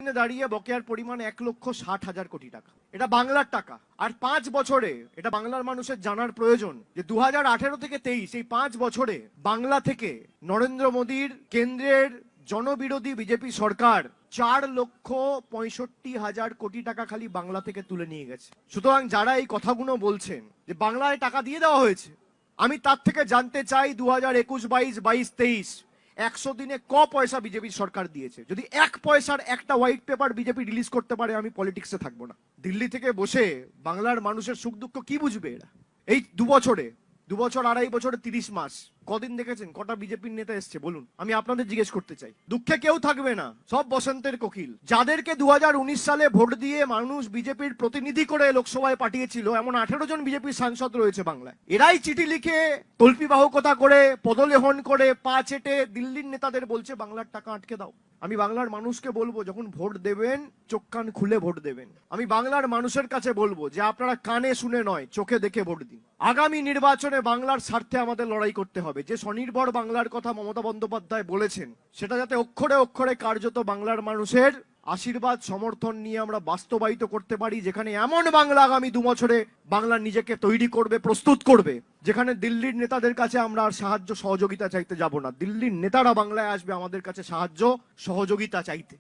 দিনে দাঁড়িয়ে বকেয়ার পরিমাণ 1,60,000 কোটি টাকা। এটা বাংলার টাকা। আর 5 বছরে, এটা বাংলার মানুষের জানার প্রয়োজন যে 2018 থেকে 23 এই 5 বছরে বাংলা থেকে নরেন্দ্র মোদীর কেন্দ্রের জনবিরোধী বিজেপি সরকার 4,65,000 কোটি টাকা খালি বাংলা থেকে তুলে নিয়ে গেছে। সুতরাং যারা এই কথাগুলো বলছেন যে বাংলায় টাকা দিয়ে দেওয়া হয়েছে, আমি তার থেকে জানতে চাই 2021, 22, 23 100 দিনে ক পয়সা বিজেপি সরকার দিয়েছে। যদি 1 পয়সার একটা হোয়াইট পেপার বিজেপি রিলিজ করতে পারে, আমি পলিটিক্সে থাকবো না। দিল্লি থেকে বসে বাংলার মানুষের সুখ দুঃখ কি বুঝবে এরা? এই 2 বছরে, 2 বছর 2.5 বছরে 30 মাস কদিন দেখেছেন? কটা বিজেপির নেতা এসছে বলুন? আমি আপনাদের জিজ্ঞেস করতে চাই। দুঃখে কেউ থাকবে না, সব বসন্তের কোকিল। যাদেরকে 2019 সালে ভোট দিয়ে মানুষ বিজেপির প্রতিনিধি করে লোকসভায় পাঠিয়েছিল, এমন 18 জন বিজেপির সাংসদ রয়েছে বাংলায়। এরাই চিঠি লিখে, তল্পিবাহকতা করে, পদলেহন করে, পা চেটে দিল্লির নেতাদের বলছে বাংলার টাকা আটকে দাও। আমি বাংলার মানুষকে বলবো, যখন ভোট দেবেন চোখ কান খুলে ভোট দেবেন। আমি বাংলার মানুষের কাছে বলবো যে আপনারা কানে শুনে নয়, চোখে দেখে ভোট দিন। আগামী নির্বাচনে বাংলার স্বার্থে আমাদের লড়াই করতে হবে। যে স্বনির্ভর বাংলার কথা মমতা বন্দ্যোপাধ্যায় বলেছেন, সেটা যাতে অক্ষরে অক্ষরে কার্যত বাংলার মানুষের আশীর্বাদ সমর্থন নিয়ে আমরা বাস্তবায়িত করতে পারি। যেখানে এমন বাংলা আগামী 2 বছরে বাংলা নিজেকে তৈরি করবে, প্রস্তুত করবে, যেখানে দিল্লির নেতাদের কাছে আমরা আর সাহায্য সহযোগিতা চাইতে যাব না। দিল্লির নেতারা বাংলায় আসবে আমাদের কাছে সাহায্য সহযোগিতা চাইতে।